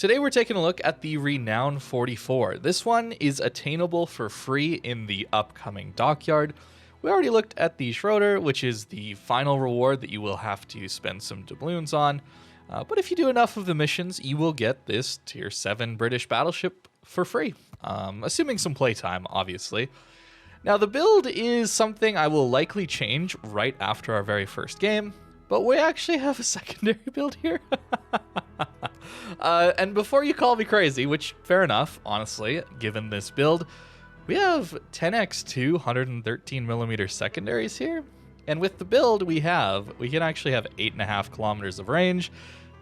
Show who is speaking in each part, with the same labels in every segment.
Speaker 1: Today we're taking a look at the Renown 44. This one is attainable for free in the upcoming Dockyard. We already looked at the Schroder, which is the final reward that you will have to spend some doubloons on. But if you do enough of the missions, you will get this Tier 7 British Battleship for free, assuming some playtime, obviously. Now, the build is something I will likely change right after our very first game, but we actually have a secondary build here. And before you call me crazy, which fair enough, honestly, given this build, we have 10x2 113mm secondaries here. And with the build we can actually have 8.5 kilometers of range,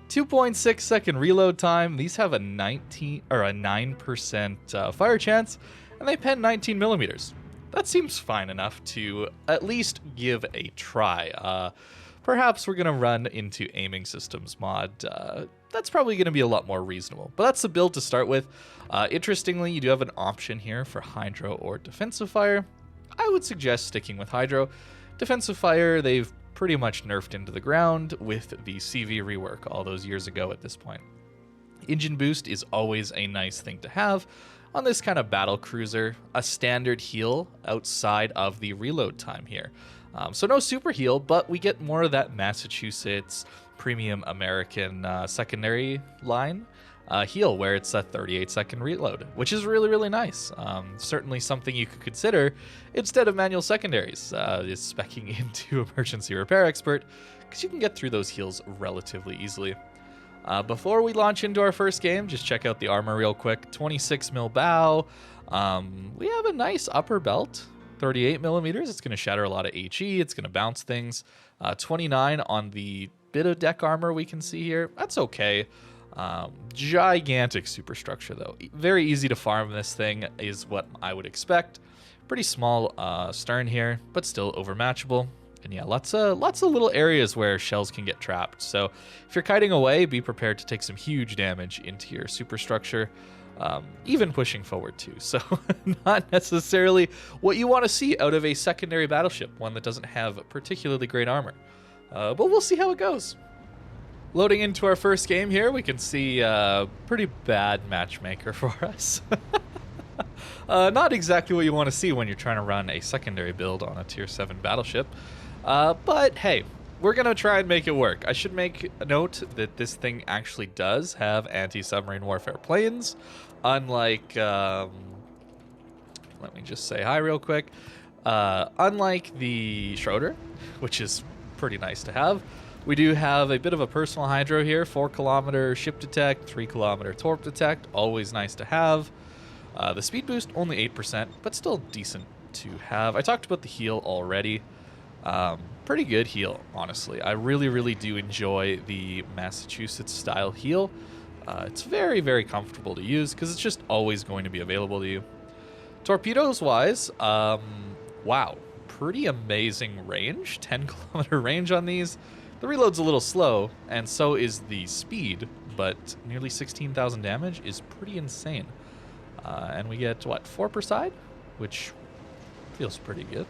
Speaker 1: 2.6 second reload time. These have a 9% fire chance, and they pen 19mm. That seems fine enough to at least give a try. Perhaps we're going to run into aiming systems mod. That's probably going to be a lot more reasonable. But that's the build to start with. Interestingly, you do have an option here for hydro or defensive fire. I would suggest sticking with hydro. Defensive fire, they've pretty much nerfed into the ground with the CV rework all those years ago at this point. Engine boost is always a nice thing to have on this kind of Battlecruiser, a standard heal outside of the reload time here. So no super heal, but we get more of that Massachusetts premium American secondary line heal, where it's a 38-second reload, which is really, really nice. Certainly something you could consider instead of manual secondaries, is speccing into emergency repair expert, because you can get through those heals relatively easily. Before we launch into our first game, just check out the armor real quick. 26mm bow. We have a nice upper belt. 38mm. It's going to shatter a lot of HE. It's going to bounce things. 29 on the bit of deck armor we can see here. That's okay. Gigantic superstructure though. Very easy to farm this thing is what I would expect. Pretty small stern here, but still overmatchable. And yeah, lots of little areas where shells can get trapped. So if you're kiting away, be prepared to take some huge damage into your superstructure. Even pushing forward too. So not necessarily what you want to see out of a secondary battleship, one that doesn't have particularly great armor. But we'll see how it goes. Loading into our first game here, we can see a pretty bad matchmaker for us. Not exactly what you want to see when you're trying to run a secondary build on a Tier 7 battleship. But hey, we're going to try and make it work. I should make a note that this thing actually does have anti-submarine warfare planes. Unlike, let me just say hi real quick. Unlike the Schroder, which is pretty nice to have, we do have a bit of a personal hydro here. 4-kilometer ship detect, 3-kilometer torp detect, always nice to have. The speed boost, only 8%, but still decent to have. I talked about the heal already. Pretty good heal, honestly. I really, really do enjoy the Massachusetts style heal. It's very, very comfortable to use because it's just always going to be available to you. Torpedoes wise, wow, pretty amazing range. 10-kilometer range on these. The reload's a little slow, and so is the speed, but nearly 16,000 damage is pretty insane. And we get, what, 4 per side? Which feels pretty good.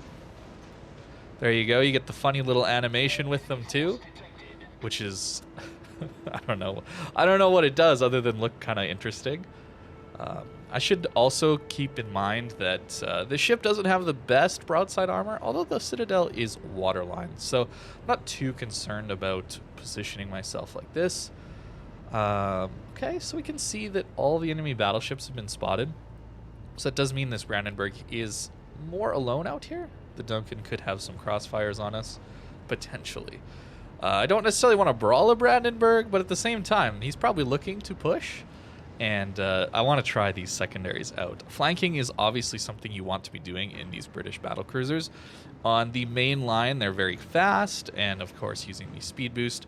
Speaker 1: There you go. You get the funny little animation with them too, which is, I don't know what it does other than look kind of interesting. I should also keep in mind that the ship doesn't have the best broadside armor, although the Citadel is waterline, so I'm not too concerned about positioning myself like this. Okay, so we can see that all the enemy battleships have been spotted. So that does mean this Brandenburg is more alone out here. The Duncan could have some crossfires on us, potentially. I don't necessarily want to brawl a Brandenburg, but at the same time, he's probably looking to push, and I want to try these secondaries out. Flanking is obviously something you want to be doing in these British battlecruisers. On the main line, they're very fast, and of course using the speed boost.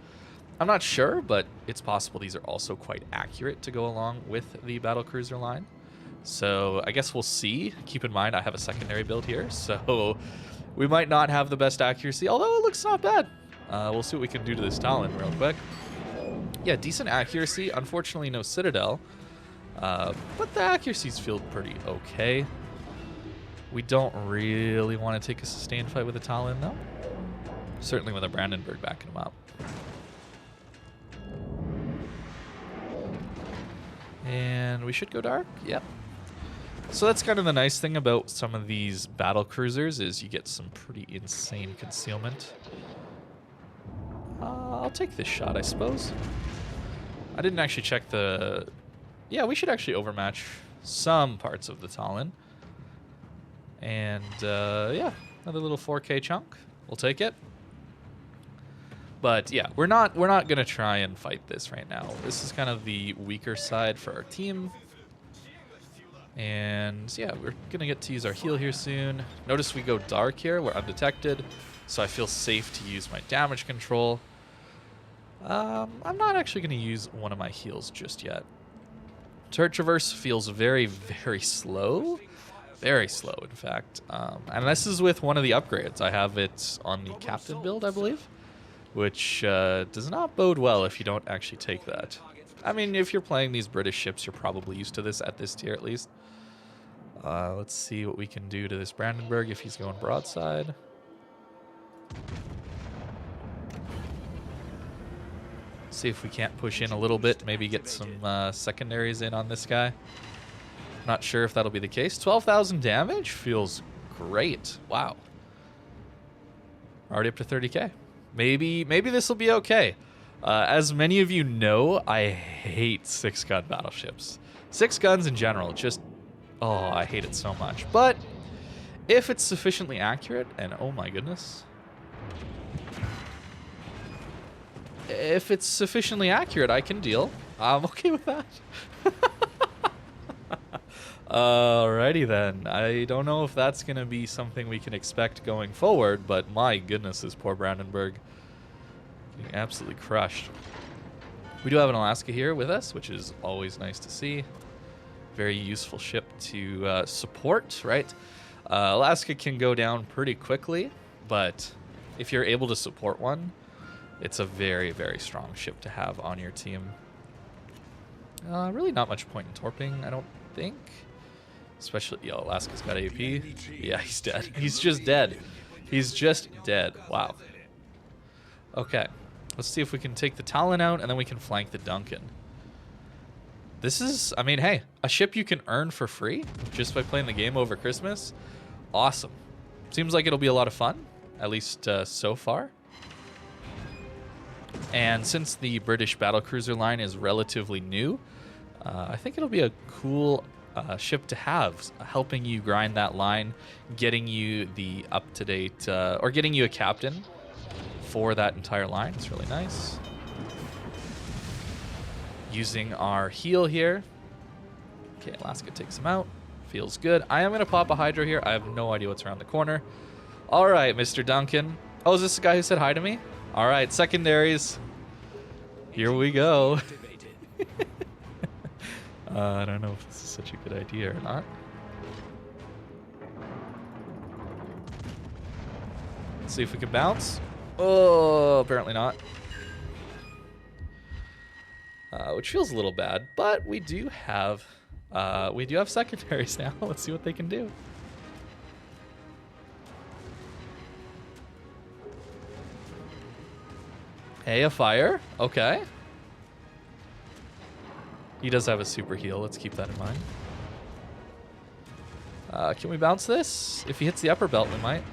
Speaker 1: I'm not sure, but it's possible these are also quite accurate to go along with the battlecruiser line. So I guess we'll see. Keep in mind I have a secondary build here, so we might not have the best accuracy, although it looks not bad. We'll see what we can do to this Talon real quick. Yeah, decent accuracy. Unfortunately, no Citadel, but the accuracies feel pretty okay. We don't really want to take a sustained fight with a Talon, though. Certainly with a Brandenburg backing him up. And we should go dark. Yep. So that's kind of the nice thing about some of these battle cruisers is you get some pretty insane concealment. I'll take this shot, I suppose. I didn't actually check the... Yeah, we should actually overmatch some parts of the Talon. And yeah, another little 4K chunk. We'll take it. But yeah, we're not gonna try and fight this right now. This is kind of the weaker side for our team. And yeah, we're gonna get to use our heal here soon. Notice we go dark here, we're undetected, so I feel safe to use my damage control. I'm not actually gonna use one of my heals just yet. Turret traverse feels very, very slow. Very slow, in fact. And this is with one of the upgrades. I have it on the captain build, I believe, which does not bode well if you don't actually take that. I mean, if you're playing these British ships, you're probably used to this at this tier at least. Let's see what we can do to this Brandenburg if he's going broadside. See if we can't push in a little bit, maybe get some secondaries in on this guy. Not sure if that'll be the case. 12,000 damage feels great. Wow. Already up to 30k. Maybe this will be okay. As many of you know, I hate 6-gun battleships. 6 guns in general, just... Oh, I hate it so much. But if it's sufficiently accurate, and oh my goodness. If it's sufficiently accurate, I can deal. I'm okay with that. Alrighty then. I don't know if that's going to be something we can expect going forward, but my goodness, this poor Brandenburg getting absolutely crushed. We do have an Alaska here with us, which is always nice to see. Very useful ship to support, right? Alaska can go down pretty quickly, but if you're able to support one, it's a very, very strong ship to have on your team. Really not much point in torping, I don't think. Especially, yo, Alaska's got AP. Yeah, he's dead. He's just dead. He's just dead. Wow. Okay. Let's see if we can take the Talon out, and then we can flank the Duncan. This is, I mean, hey, a ship you can earn for free just by playing the game over Christmas. Awesome. Seems like it'll be a lot of fun, at least so far. And since the British Battlecruiser line is relatively new, I think it'll be a cool ship to have, helping you grind that line, getting you the up-to-date, or getting you a captain for that entire line. It's really nice. Using our heal here. Okay, Alaska takes him out. Feels good. I am going to pop a Hydra here. I have no idea what's around the corner. All right, Mr. Duncan. Oh, is this the guy who said hi to me? All right, secondaries. Here we go. I don't know if this is such a good idea or not. Let's see if we can bounce. Oh, apparently not. Which feels a little bad, but we do have secondaries now. Let's see what they can do. Hey, a fire. Okay. He does have a super heal. Let's keep that in mind. Can we bounce this? If he hits the upper belt, we might.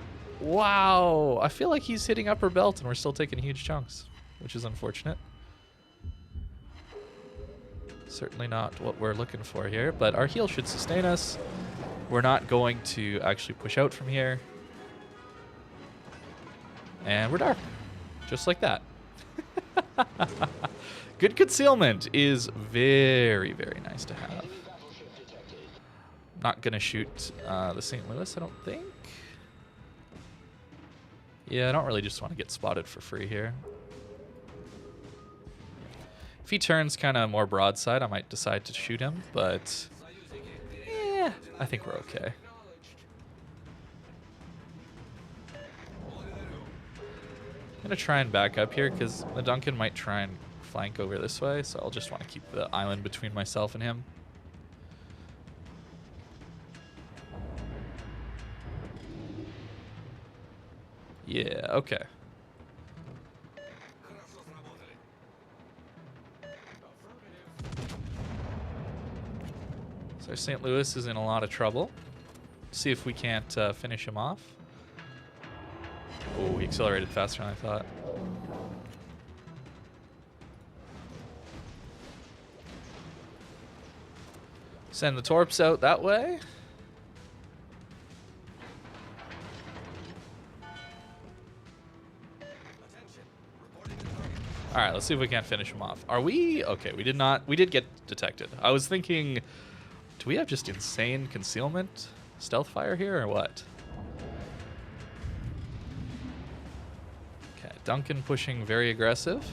Speaker 1: Wow. I feel like he's hitting upper belt and we're still taking huge chunks, which is unfortunate. Certainly not what we're looking for here, but our heal should sustain us. We're not going to actually push out from here. And we're dark. Just like that. Good concealment is very, very nice to have. Not going to shoot the St. Louis, I don't think. Yeah, I don't really just want to get spotted for free here. If he turns kind of more broadside, I might decide to shoot him, but yeah, I think we're okay. I'm going to try and back up here because the Duncan might try and flank over this way, so I'll just want to keep the island between myself and him. Yeah, okay. So St. Louis is in a lot of trouble. See if we can't finish him off. Oh, he accelerated faster than I thought. Send the torps out that way. All right, let's see if we can't finish him off. Are we? Okay, we did not. We did get detected. I was thinking, do we have just insane concealment, stealth fire here, or what? Okay, Duncan pushing very aggressive.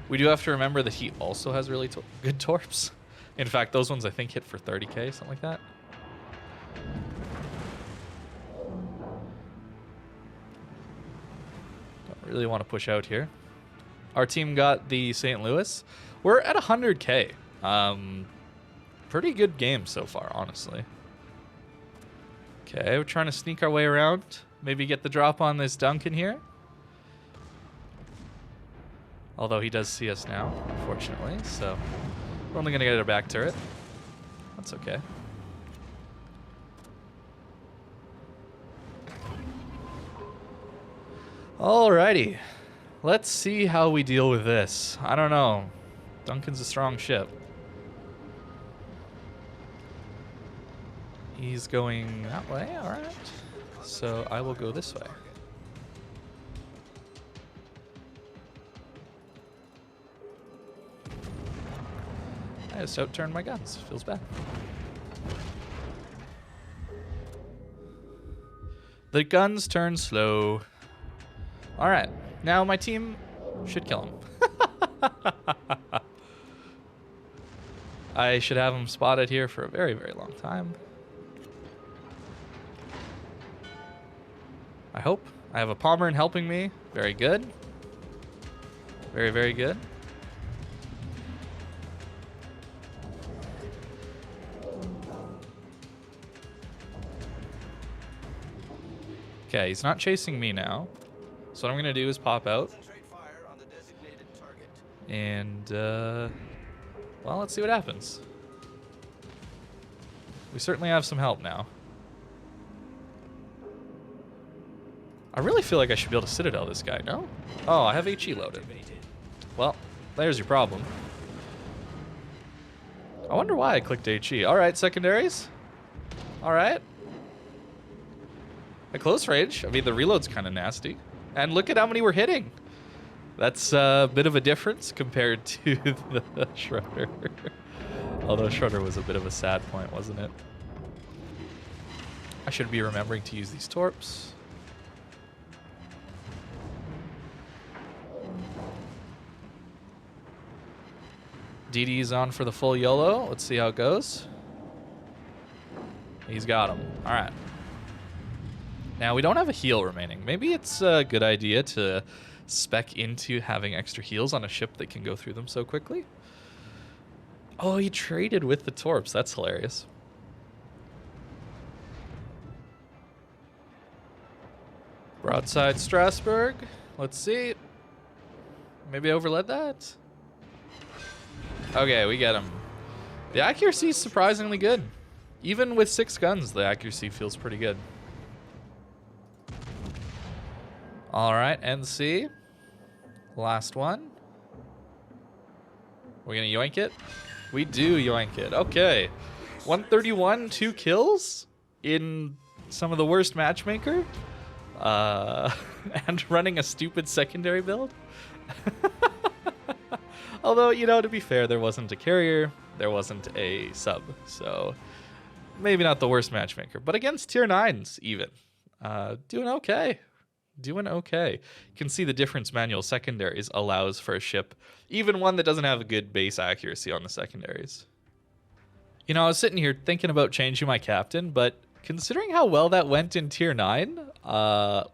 Speaker 1: We do have to remember that he also has really good torps. In fact, those ones I think hit for 30k, something like that. Don't really want to push out here. Our team got the St. Louis. We're at 100k. Pretty good game so far, honestly. Okay, we're trying to sneak our way around. Maybe get the drop on this Duncan here. Although he does see us now, unfortunately. So we're only going to get our back turret. That's okay. Alrighty. Let's see how we deal with this. I don't know. Duncan's a strong ship. He's going that way, alright. So I will go this way. I just outturned my guns. Feels bad. The guns turn slow. Alright. Now my team should kill him. I should have him spotted here for a very, very long time. I hope. I have a Pommern helping me. Very good. Very, very good. Okay, he's not chasing me now. So what I'm going to do is pop out. And, well, let's see what happens. We certainly have some help now. I really feel like I should be able to Citadel this guy, no? Oh, I have HE loaded. Well, there's your problem. I wonder why I clicked HE. Alright, secondaries. Alright. At close range, I mean, the reload's kind of nasty. And look at how many we're hitting. That's a bit of a difference compared to the Schroder. Although Schroder was a bit of a sad point, wasn't it? I should be remembering to use these torps. DD's on for the full YOLO. Let's see how it goes. He's got him. All right. Now, we don't have a heal remaining. Maybe it's a good idea to spec into having extra heals on a ship that can go through them so quickly. Oh, he traded with the torps. That's hilarious. Broadside Strasbourg. Let's see. Maybe I overled that. Okay, we get him. The accuracy is surprisingly good. Even with 6 guns, the accuracy feels pretty good. All right, NC. Last one. We're going to yoink it? We do yoink it. Okay. 131, 2 kills in some of the worst matchmaker. And running a stupid secondary build. Although, you know, to be fair, there wasn't a carrier. There wasn't a sub. So maybe not the worst matchmaker. But against tier 9s even. Doing okay. Doing okay. You can see the difference manual secondaries allows for a ship, even one that doesn't have a good base accuracy on the secondaries. You know, I was sitting here thinking about changing my captain, but considering how well that went in tier 9,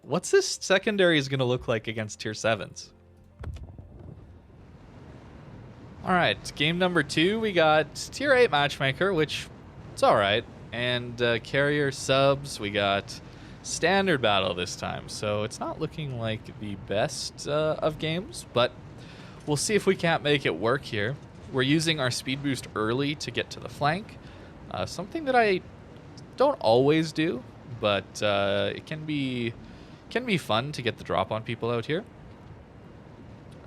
Speaker 1: what's this secondary is going to look like against tier 7s? All right, game number 2, we got tier 8 matchmaker, which it's all right, and carrier subs. We got standard battle this time, so it's not looking like the best of games, but we'll see if we can't make it work here. We're using our speed boost early to get to the flank, Something that I don't always do, but it can be fun to get the drop on people out here.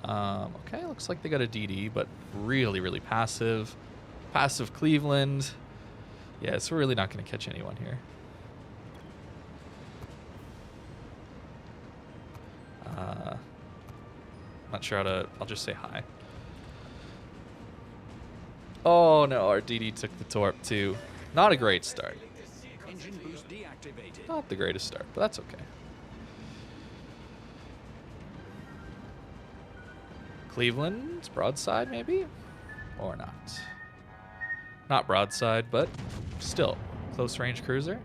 Speaker 1: Okay, looks like they got a DD, but really passive. Passive Cleveland. Yeah, so we're really not going to catch anyone here. Not sure how to... I'll just say hi. Oh no, our DD took the torp too. Not a great start.
Speaker 2: Engine boost deactivated.
Speaker 1: Not the greatest start, but that's okay. Cleveland, broadside maybe? Or not. Not broadside, but still. Close range cruiser.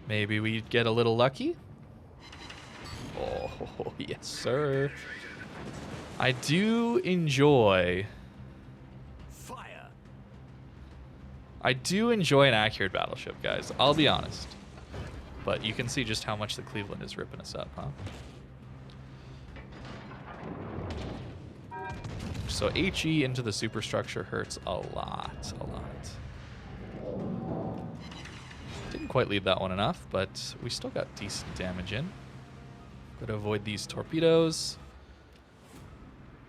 Speaker 1: Maybe we get a little lucky. Oh, yes, sir. I do enjoy...
Speaker 2: Fire.
Speaker 1: I do enjoy an accurate battleship, guys. I'll be honest. But you can see just how much the Cleveland is ripping us up, huh? So HE into the superstructure hurts a lot, Didn't quite lead that one enough, but we still got decent damage in. Got to avoid these torpedoes.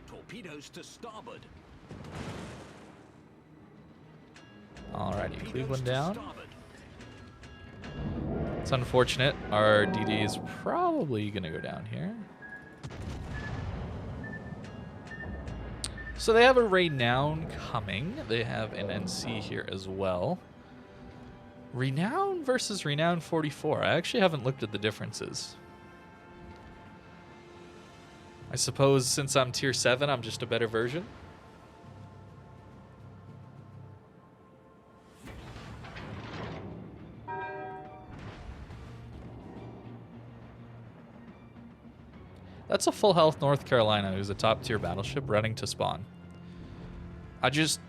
Speaker 2: Torpedoes to starboard.
Speaker 1: Alrighty,
Speaker 2: Torpedoes
Speaker 1: Cleveland
Speaker 2: to
Speaker 1: down.
Speaker 2: starboard.
Speaker 1: It's unfortunate. Our DD is probably going to go down here. So they have a Renown coming. They have an NC here as well. Renown versus Renown 44. I actually haven't looked at the differences. I suppose since I'm tier 7, I'm just a better version. That's a full health North Carolina who's a top tier battleship running to spawn. I just,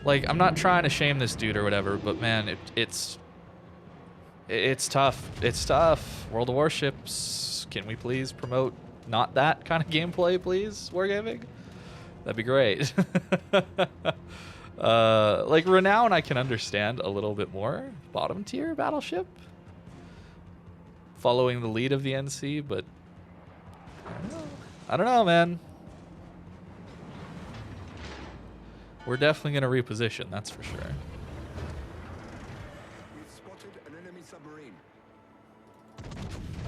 Speaker 1: like, I'm not trying to shame this dude or whatever, but man, it's tough. It's tough. World of Warships, can we please promote not that kind of gameplay, please, Wargaming? That'd be great. Like, Renown I can understand a little bit more. Bottom tier battleship. Following the lead of the NC, but I don't know, man. We're definitely going to reposition, that's for sure.
Speaker 2: We've spotted an enemy submarine.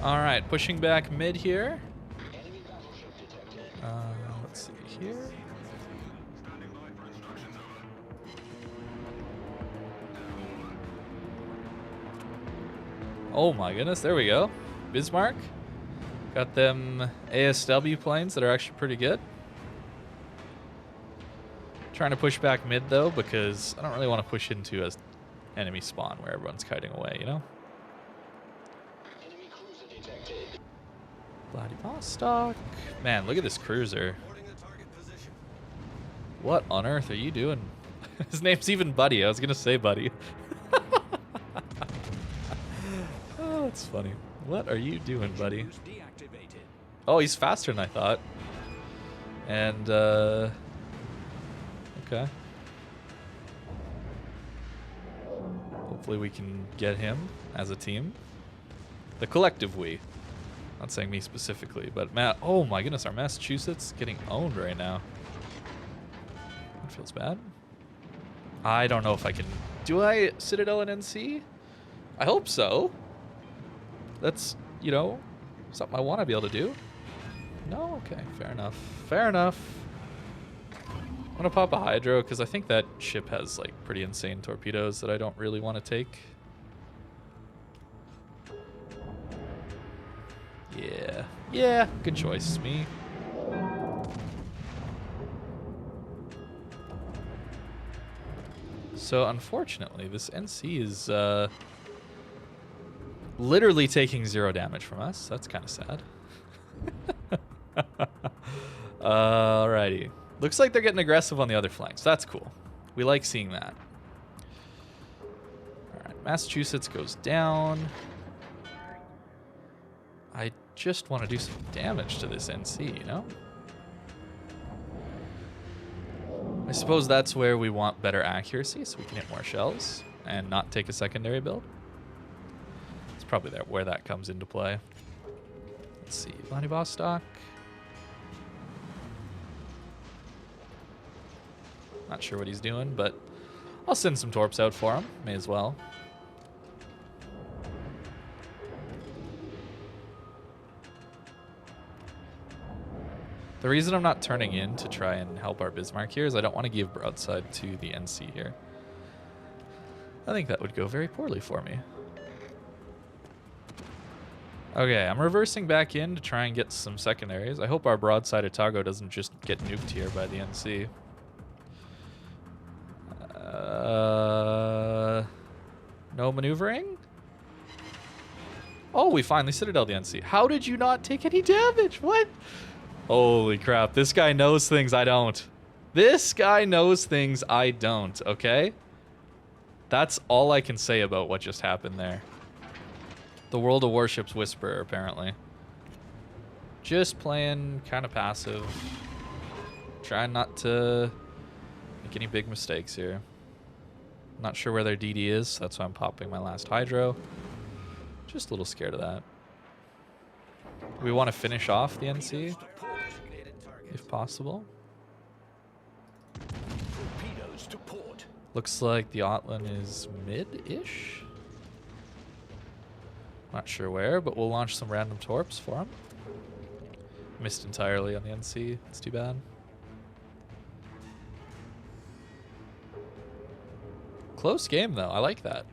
Speaker 1: All right, pushing back mid here. Let's see here. Oh my goodness, there we go. Bismarck. Got them ASW planes that are actually pretty good. Trying to push back mid though, because I don't really want to push into an enemy spawn where everyone's kiting away, you know?
Speaker 3: Enemy cruiser detected.
Speaker 1: Vladivostok. Man, look at this cruiser. What on earth are you doing? His name's even Buddy. I was gonna say Buddy. Oh, that's funny. What are you doing, buddy? Oh, he's faster than I thought. And, okay. Hopefully we can get him as a team. The collective we. Not saying me specifically, but Matt. Oh my goodness, our Massachusetts getting owned right now. That feels bad. I don't know if I can. Do I Citadel and NC? I hope so. That's, you know, something I want to be able to do. No? Okay, fair enough. Fair enough. I'm going to pop a Hydro because I think that ship has, like, pretty insane torpedoes that I don't really want to take. Yeah. Yeah, good choice, me. So, unfortunately, this NC is, literally taking 0 damage from us. That's kind of sad. Alrighty. Looks like they're getting aggressive on the other flanks. That's cool. We like seeing that. Alright, Massachusetts goes down. I just want to do some damage to this NC, you know? I suppose that's where we want better accuracy, so we can hit more shells and not take a secondary build. It's probably where that comes into play. Let's see, Vladivostok. Not sure what he's doing, but I'll send some torps out for him. May as well. The reason I'm not turning in to try and help our Bismarck here is I don't want to give broadside to the NC here. I think that would go very poorly for me. Okay, I'm reversing back in to try and get some secondaries. I hope our broadside Otago doesn't just get nuked here by the NC. No maneuvering? Oh, we finally citadel the NC. How did you not take any damage? What? Holy crap, this guy knows things I don't. This guy knows things I don't, okay? That's all I can say about what just happened there. The World of Warships whisperer, apparently. Just playing kind of passive. Trying not to make any big mistakes here. Not sure where their DD is, so that's why I'm popping my last Hydro. Just a little scared of that. We want to finish off the NC, if possible.
Speaker 2: Torpedoes to port.
Speaker 1: Looks like the Otland is mid-ish. Not sure where, but we'll launch some random torps for him. Missed entirely on the NC. It's too bad. Close game though. I like that.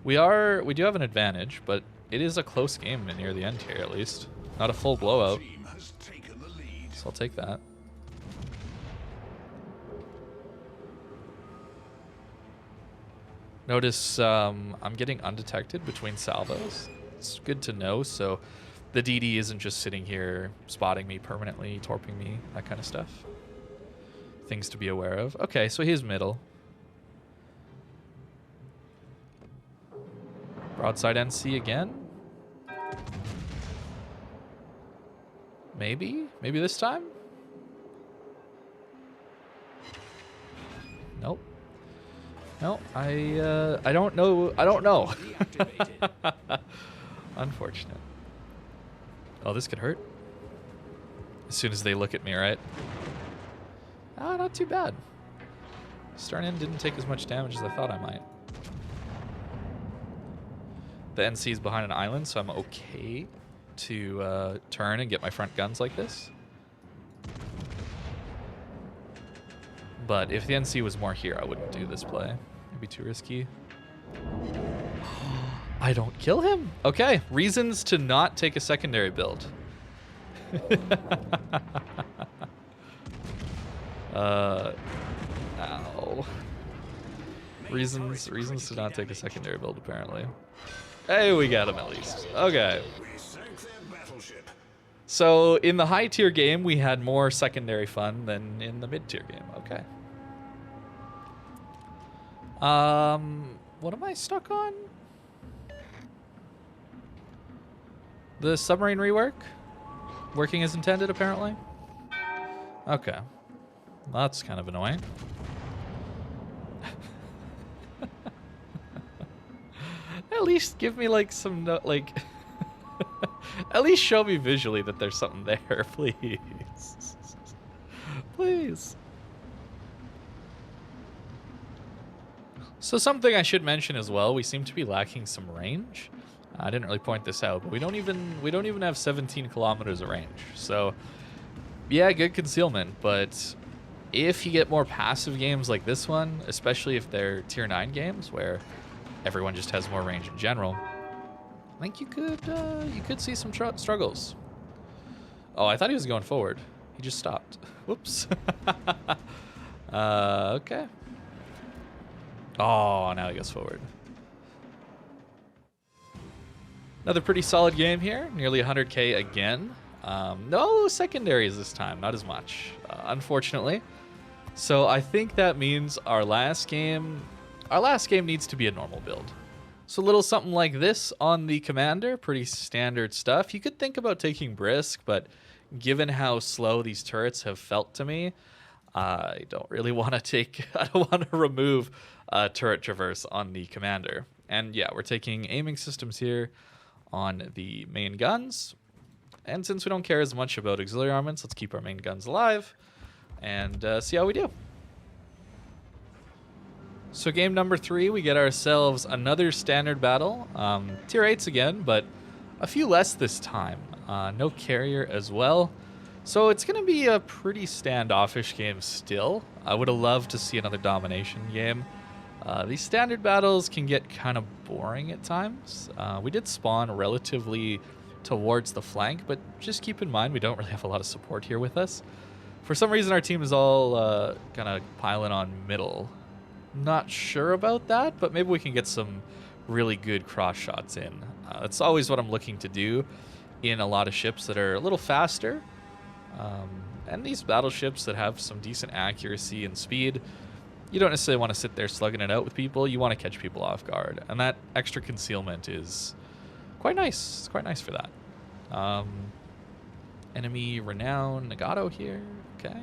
Speaker 1: We do have an advantage, but it is a close game near the end here at least. Not a full blowout. So I'll take that. Notice I'm getting undetected between salvos. It's good to know, so the DD isn't just sitting here spotting me permanently, torping me, that kind of stuff. Things to be aware of. Okay, so he's middle. Broadside NC again. Maybe? Maybe this time? Nope. No, I don't know. I don't know. Unfortunate. Oh, this could hurt. As soon as they look at me, right? Ah, not too bad. Starting in didn't take as much damage as I thought I might. The NC is behind an island, so I'm okay to turn and get my front guns like this. But if the NC was more here, I wouldn't do this play. It'd be too risky. I don't kill him. Okay, reasons to not take a secondary build. Ow. Reasons to not take a secondary build, apparently. Hey, we got him at least. Okay. So in the high tier game, we had more secondary fun than in the mid tier game. Okay. What am I stuck on? The submarine rework? Working as intended, apparently? Okay. Well, that's kind of annoying. At least give me like some like at least show me visually that there's something there, please. Please. So something I should mention as well, we seem to be lacking some range. I didn't really point this out, but we don't even have 17 kilometers of range. So yeah, good concealment, but if you get more passive games like this one, especially if they're tier 9 games where everyone just has more range in general, I think you could see some struggles. Oh, I thought he was going forward. He just stopped. Whoops. Okay. Oh, now he goes forward. Another pretty solid game here. Nearly 100k again. No secondaries this time. Not as much, unfortunately. So I think that means our last game needs to be a normal build. So a little something like this on the Commander, pretty standard stuff. You could think about taking Brisk, but given how slow these turrets have felt to me, I don't really want to take, I don't want to remove turret traverse on the commander. And yeah, we're taking aiming systems here on the main guns. And since we don't care as much about auxiliary armaments, let's keep our main guns alive and see how we do. So game number 3, we get ourselves another standard battle. Tier 8s again, but a few less this time. No carrier as well. So it's going to be a pretty standoffish game still. I would have loved to see another domination game. These standard battles can get kind of boring at times. We did spawn relatively towards the flank, but just keep in mind we don't really have a lot of support here with us. For some reason our team is all kind of piling on middle. Not sure about that, but maybe we can get some really good cross shots in. That's always what I'm looking to do in a lot of ships that are a little faster. And these battleships that have some decent accuracy and speed, you don't necessarily want to sit there slugging it out with people. You want to catch people off guard. And that extra concealment is quite nice. It's quite nice for that. Enemy Renown Nagato here. Okay.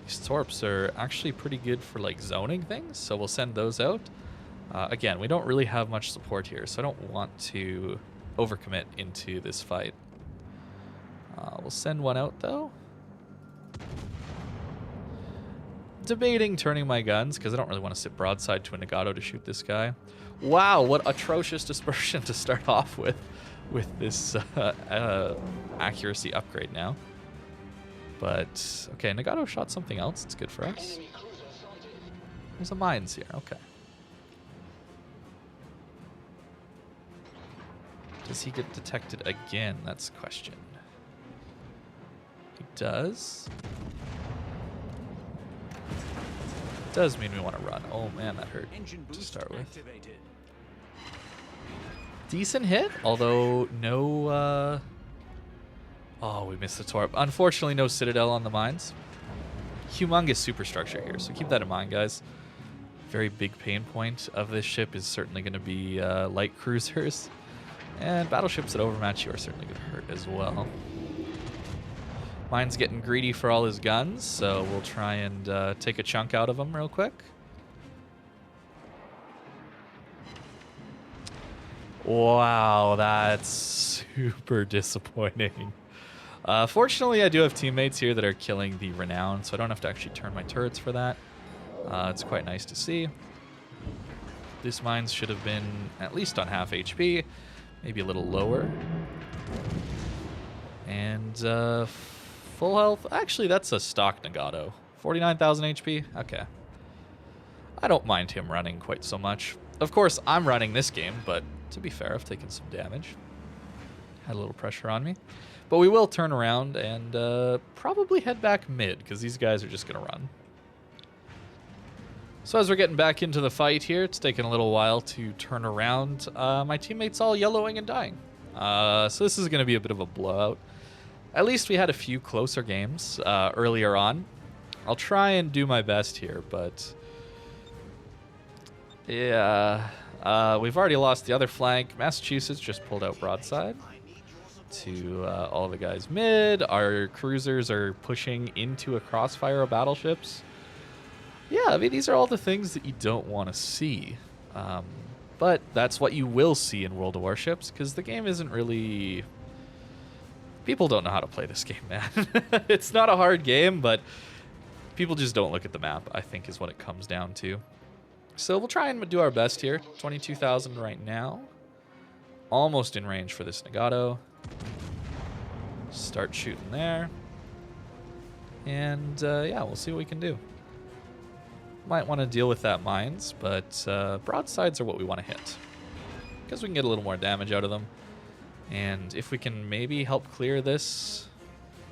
Speaker 1: These torps are actually pretty good for like zoning things, so we'll send those out. Again, we don't really have much support here, so I don't want to overcommit into this fight. We'll send one out though. Debating turning my guns because I don't really want to sit broadside to a Nagato to shoot this guy. Wow, what atrocious dispersion to start off with this accuracy upgrade now. But okay, Nagato shot something else. It's good for us.
Speaker 3: Enemy cruiser sighted.
Speaker 1: There's a mines here. Okay. Does he get detected again? That's the question. He does. Does mean we want to run. Oh man, that hurt to start with.
Speaker 2: Activated.
Speaker 1: Decent hit, although no... Oh, we missed the torp. Unfortunately, no citadel on the mines. Humongous superstructure here, so keep that in mind, guys. Very big pain point of this ship is certainly going to be light cruisers. And battleships that overmatch you are certainly going to hurt as well. Mine's getting greedy for all his guns, so we'll try and take a chunk out of him real quick. Wow, that's super disappointing. Fortunately, I do have teammates here that are killing the Renown, so I don't have to actually turn my turrets for that. It's quite nice to see. This mines should have been at least on half HP, maybe a little lower. And full health. Actually, that's a stock Nagato. 49,000 HP. Okay. I don't mind him running quite so much. Of course, I'm running this game, but to be fair, I've taken some damage. Had a little pressure on me. But we will turn around and probably head back mid, because these guys are just going to run. So as we're getting back into the fight here, it's taking a little while to turn around. My teammates all yellowing and dying. So this is going to be a bit of a blowout. At least we had a few closer games earlier on. I'll try and do my best here, but... yeah, we've already lost the other flank. Massachusetts just pulled out broadside to all the guys mid. Our cruisers are pushing into a crossfire of battleships. Yeah, I mean, these are all the things that you don't want to see. But that's what you will see in World of Warships, because the game isn't really... People don't know how to play this game, man. It's not a hard game, but people just don't look at the map, I think, is what it comes down to. So we'll try and do our best here. 22,000 right now. Almost in range for this Nagato. Start shooting there. And yeah, we'll see what we can do. Might want to deal with that mines, but broadsides are what we want to hit. Because we can get a little more damage out of them. And if we can maybe help clear this,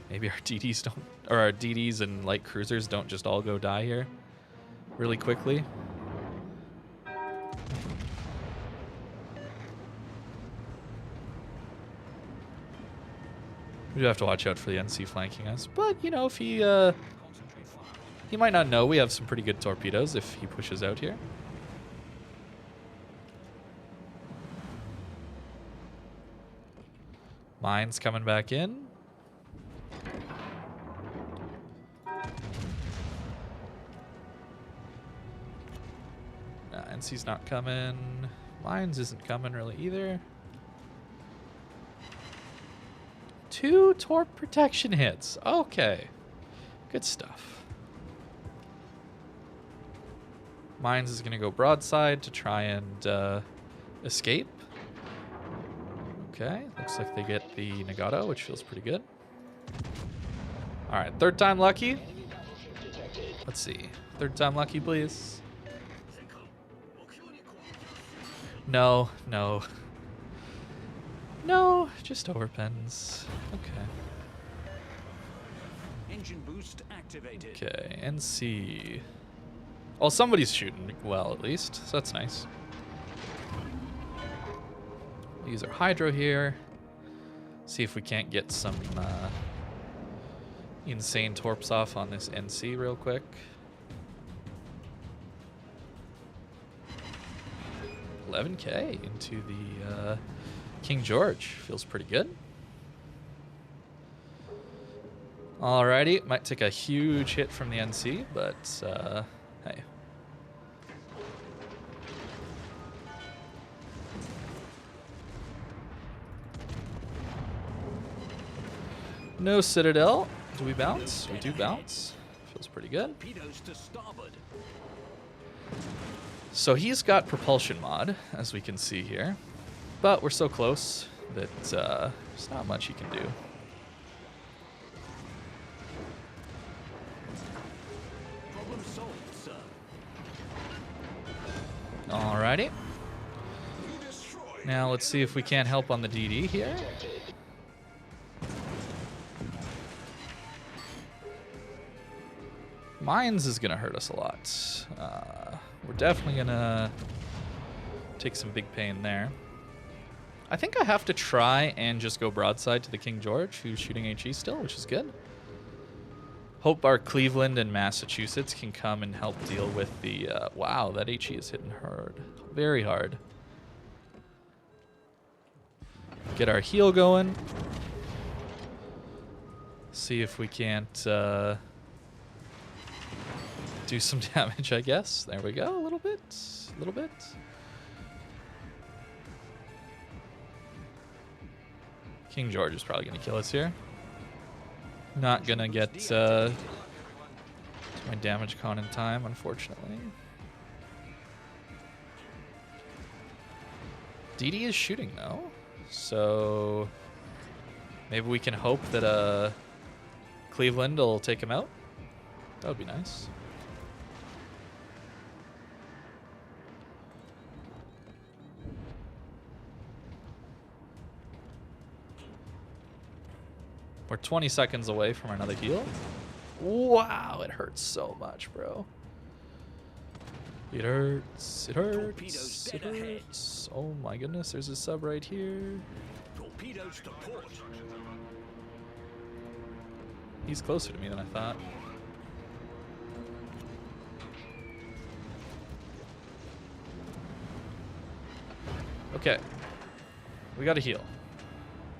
Speaker 1: maybe our DDs don't, or our DDs and light cruisers don't just all go die here really quickly. We do have to watch out for the NC flanking us, but you know, if he might not know we have some pretty good torpedoes if he pushes out here. Mines coming back in. NC's not coming. Mines isn't coming really either. 2 torp protection hits. Okay. Good stuff. Mines is going to go broadside to try and escape. Okay. Looks like they get the Nagato, which feels pretty good. All right. 3rd time lucky. Let's see. 3rd time lucky, please. No, no. No, just overpens. Okay.
Speaker 2: Engine boost activated.
Speaker 1: Okay, NC. Well, somebody's shooting well, at least, so that's nice. We'll use our Hydro here. See if we can't get some insane torps off on this NC real quick. $11K into the King George. Feels pretty good. Alrighty, might take a huge hit from the NC, but hey. No Citadel. Do we bounce? We do bounce. Feels pretty good.
Speaker 2: Torpedoes to starboard.
Speaker 1: So he's got propulsion mod, as we can see here. But we're so close that there's not much he can do.
Speaker 2: Problem solved, sir.
Speaker 1: Alrighty. Now let's see if we can't help on the DD here. Mines is going to hurt us a lot. We're definitely going to take some big pain there. I think I have to try and just go broadside to the King George, who's shooting HE still, which is good. Hope our Cleveland and Massachusetts can come and help deal with the... wow, that HE is hitting hard. Very hard. Get our heal going. See if we can't do some damage, I guess. There we go, a little bit. A little bit. King George is probably going to kill us here. Not going to get my damage con in time, unfortunately. DD is shooting, though. So maybe we can hope that Cleveland will take him out. That would be nice. We're 20 seconds away from another heal. Wow, it hurts so much, bro. It hurts. It hurts. It hurts. Oh my goodness, there's a sub right here.
Speaker 2: Torpedoes to port.
Speaker 1: He's closer to me than I thought. Okay. We got a heal.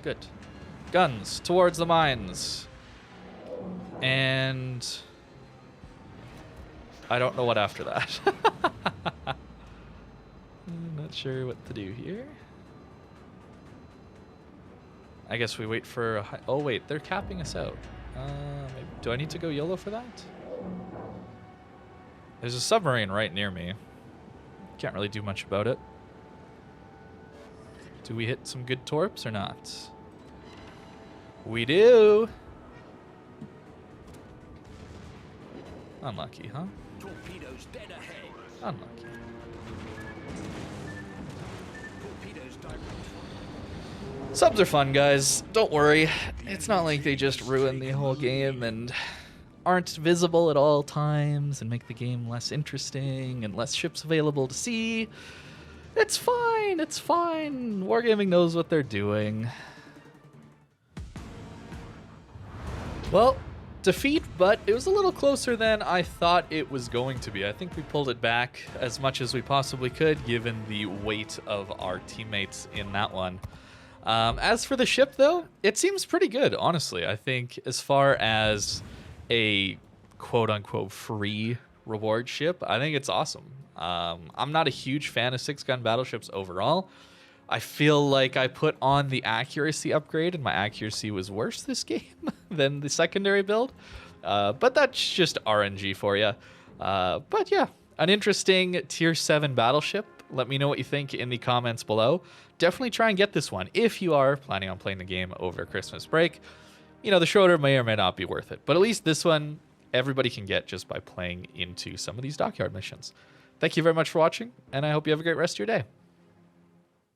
Speaker 1: Good. Guns towards the mines. And I don't know what after that. I'm not sure what to do here. I guess we wait for a oh wait, they're capping us out. Maybe, do I need to go YOLO for that? There's a submarine right near me. Can't really do much about it. Do we hit some good torps or not? We do. Unlucky, huh?
Speaker 2: Torpedoes dead ahead.
Speaker 1: Unlucky.
Speaker 2: Torpedoes direct.
Speaker 1: Subs are fun, guys. Don't worry. It's not like they just ruin the whole game and aren't visible at all times and make the game less interesting and less ships available to see. It's fine. It's fine. Wargaming knows what they're doing. Well, defeat, but it was a little closer than I thought it was going to be. I think we pulled it back as much as we possibly could, given the weight of our teammates in that one. As for the ship, though, it seems pretty good, honestly. I think as far as a quote-unquote free reward ship, I think it's awesome. I'm not a huge fan of 6-gun battleships overall. I feel like I put on the accuracy upgrade, and my accuracy was worse this game than the secondary build. But that's just RNG for you. But yeah, an interesting Tier 7 battleship. Let me know what you think in the comments below. Definitely try and get this one if you are planning on playing the game over Christmas break. You know, the Schroder may or may not be worth it, but at least this one everybody can get just by playing into some of these Dockyard missions. Thank you very much for watching, and I hope you have a great rest of your day.